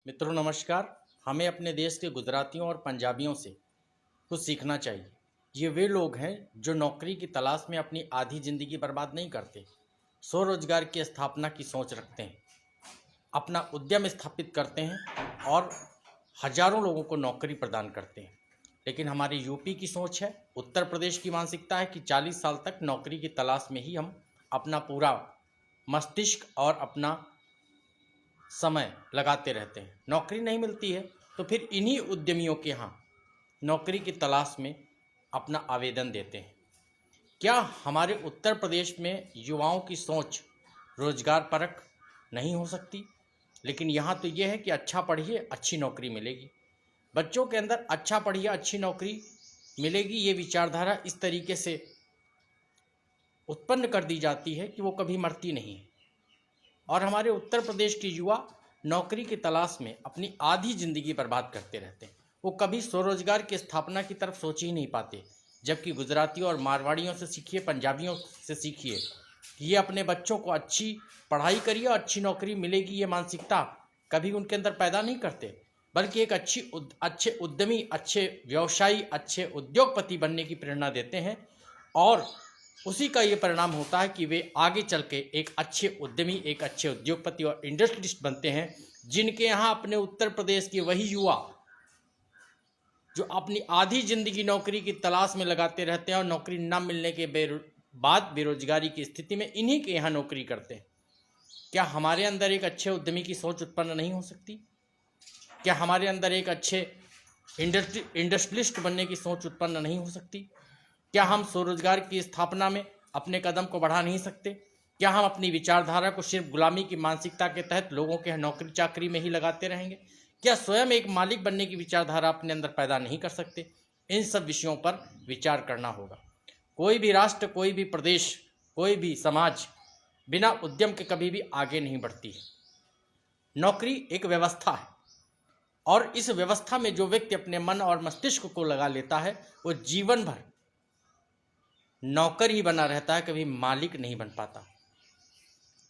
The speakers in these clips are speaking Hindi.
मित्रों नमस्कार। हमें अपने देश के गुजरातियों और पंजाबियों से कुछ सीखना चाहिए। ये वे लोग हैं जो नौकरी की तलाश में अपनी आधी ज़िंदगी बर्बाद नहीं करते, स्वरोजगार की स्थापना की सोच रखते हैं, अपना उद्यम स्थापित करते हैं और हजारों लोगों को नौकरी प्रदान करते हैं। लेकिन हमारी यूपी की सोच है, उत्तर प्रदेश की मानसिकता है कि 40 साल तक नौकरी की तलाश में ही हम अपना पूरा मस्तिष्क और अपना समय लगाते रहते हैं। नौकरी नहीं मिलती है तो फिर इन्हीं उद्यमियों के यहाँ नौकरी की तलाश में अपना आवेदन देते हैं। क्या हमारे उत्तर प्रदेश में युवाओं की सोच रोजगार परक नहीं हो सकती? लेकिन यहाँ तो यह है कि अच्छा पढ़िए अच्छी नौकरी मिलेगी। बच्चों के अंदर अच्छा पढ़िए अच्छी नौकरी मिलेगी, ये विचारधारा इस तरीके से उत्पन्न कर दी जाती है कि वो कभी मरती नहीं है। और हमारे उत्तर प्रदेश के युवा नौकरी की तलाश में अपनी आधी जिंदगी बर्बाद करते रहते हैं। वो कभी स्वरोजगार की स्थापना की तरफ सोच ही नहीं पाते। जबकि गुजरातियों और मारवाड़ियों से सीखिए, पंजाबियों से सीखिए कि ये अपने बच्चों को अच्छी पढ़ाई करिए और अच्छी नौकरी मिलेगी, ये मानसिकता कभी उनके अंदर पैदा नहीं करते, बल्कि एक अच्छे उद्यमी, अच्छे व्यवसायी, अच्छे उद्योगपति बनने की प्रेरणा देते हैं। और उसी का ये परिणाम होता है कि वे आगे चल के एक अच्छे उद्यमी, एक अच्छे उद्योगपति और इंडस्ट्रियलिस्ट बनते हैं, जिनके यहाँ अपने उत्तर प्रदेश के वही युवा जो अपनी आधी जिंदगी नौकरी की तलाश में लगाते रहते हैं और नौकरी न मिलने के बाद बेरोजगारी की स्थिति में इन्हीं के यहाँ नौकरी करते हैं। क्या हमारे अंदर एक अच्छे उद्यमी की सोच उत्पन्न नहीं हो सकती? क्या हमारे अंदर एक अच्छे इंडस्ट्रियलिस्ट बनने की सोच उत्पन्न नहीं हो सकती? क्या हम स्वरोजगार की स्थापना में अपने कदम को बढ़ा नहीं सकते? क्या हम अपनी विचारधारा को सिर्फ गुलामी की मानसिकता के तहत लोगों के नौकरी चाकरी में ही लगाते रहेंगे? क्या स्वयं एक मालिक बनने की विचारधारा अपने अंदर पैदा नहीं कर सकते? इन सब विषयों पर विचार करना होगा। कोई भी राष्ट्र, कोई भी प्रदेश, कोई भी समाज बिना उद्यम के कभी भी आगे नहीं बढ़ती है। नौकरी एक व्यवस्था है और इस व्यवस्था में जो व्यक्ति अपने मन और मस्तिष्क को लगा लेता है वो जीवन भर नौकर ही बना रहता है, कभी मालिक नहीं बन पाता।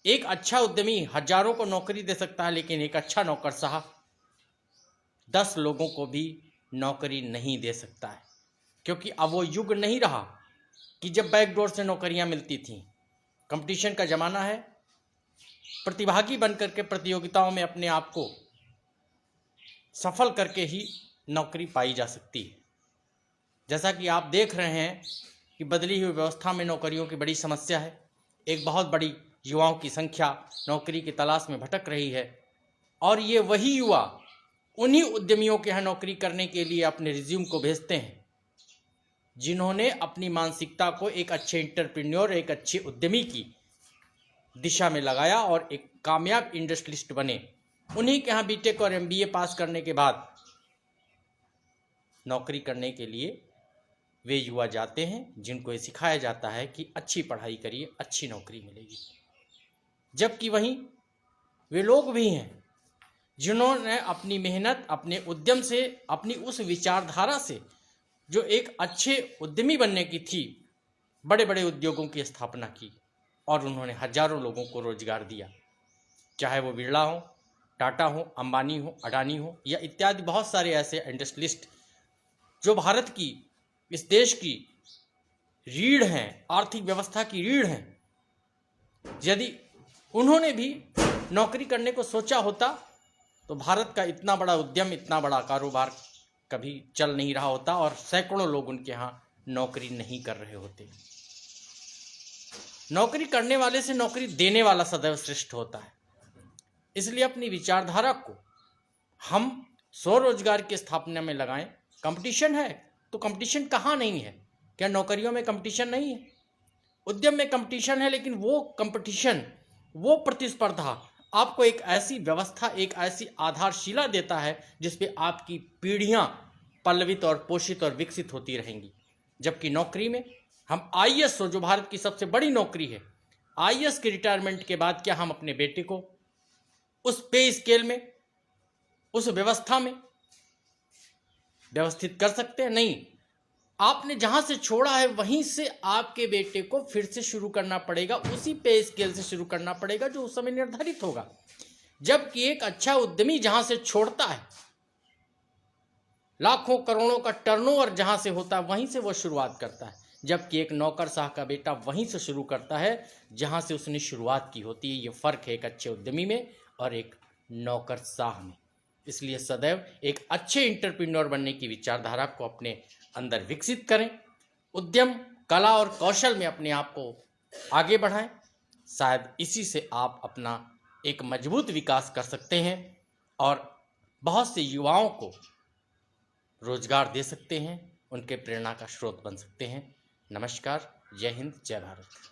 एक अच्छा उद्यमी हजारों को नौकरी दे सकता है, लेकिन एक अच्छा नौकरशाह 10 लोगों को भी नौकरी नहीं दे सकता है। क्योंकि अब वो युग नहीं रहा कि जब बैकडोर से नौकरियां मिलती थीं। कंपटीशन का ज़माना है। प्रतिभागी बन करके प्रतियोगिताओं में अपने आप को सफल करके ही नौकरी पाई जा सकती है। जैसा कि आप देख रहे हैं कि बदली हुई व्यवस्था में नौकरियों की बड़ी समस्या है। एक बहुत बड़ी युवाओं की संख्या नौकरी की तलाश में भटक रही है और ये वही युवा उन्हीं उद्यमियों के यहाँ नौकरी करने के लिए अपने रिज्यूम को भेजते हैं जिन्होंने अपनी मानसिकता को एक अच्छे एंटरप्रेन्योर, एक अच्छे उद्यमी की दिशा में लगाया और एक कामयाब इंडस्ट्रियलिस्ट बने। उन्हीं के यहाँ बीटेक और एमबीए पास करने के बाद नौकरी करने के लिए वे युवा जाते हैं जिनको ये सिखाया जाता है कि अच्छी पढ़ाई करिए, अच्छी नौकरी मिलेगी। जबकि वहीं वे लोग भी हैं जिन्होंने अपनी मेहनत, अपने उद्यम से, अपनी उस विचारधारा से जो एक अच्छे उद्यमी बनने की थी, बड़े बड़े उद्योगों की स्थापना की और उन्होंने हजारों लोगों को रोजगार दिया। चाहे वो बिरला हो, टाटा हो, अंबानी हो, अडानी हो या इत्यादि बहुत सारे ऐसे इंडस्ट्रियलिस्ट जो भारत की, इस देश की रीढ़ हैं, आर्थिक व्यवस्था की रीढ़ हैं। यदि उन्होंने भी नौकरी करने को सोचा होता तो भारत का इतना बड़ा उद्यम, इतना बड़ा कारोबार कभी चल नहीं रहा होता और सैकड़ों लोग उनके यहाँ नौकरी नहीं कर रहे होते। नौकरी करने वाले से नौकरी देने वाला सदैव श्रेष्ठ होता है। इसलिए अपनी विचारधारा को हम स्वरोजगार की स्थापना में लगाएं। कंपटीशन है तो कंपटीशन कहाँ नहीं है? क्या नौकरियों में कंपटीशन नहीं है? उद्यम में कंपटीशन है, लेकिन वो कंपटीशन, वो प्रतिस्पर्धा आपको एक ऐसी व्यवस्था, एक ऐसी आधारशिला देता है जिसपे आपकी पीढ़ियां पल्लवित और पोषित और विकसित होती रहेंगी। जबकि नौकरी में हम आईएएस हो, जो भारत की सबसे बड़ी नौकरी है, आईएएस के रिटायरमेंट के बाद क्या हम अपने बेटे को उस पे स्केल में, उस व्यवस्था में व्यवस्थित कर सकते हैं? नहीं। आपने जहां से छोड़ा है वहीं से आपके बेटे को फिर से शुरू करना पड़ेगा, उसी पे स्केल से शुरू करना पड़ेगा जो उस समय निर्धारित होगा। जबकि एक अच्छा उद्यमी जहां से छोड़ता है, लाखों करोड़ों का टर्नओवर जहां से होता है वहीं से वो शुरुआत करता है, जबकि एक नौकरशाह का बेटा वहीं से शुरू करता है जहां से उसने शुरुआत की होती है। ये फ़र्क है एक अच्छे उद्यमी में और एक नौकरशाह में। इसलिए सदैव एक अच्छे एंटरप्रेन्योर बनने की विचारधारा को अपने अंदर विकसित करें, उद्यम, कला और कौशल में अपने आप को आगे बढ़ाएं। शायद इसी से आप अपना एक मजबूत विकास कर सकते हैं और बहुत से युवाओं को रोजगार दे सकते हैं, उनके प्रेरणा का स्रोत बन सकते हैं। नमस्कार, जय हिंद, जय भारत।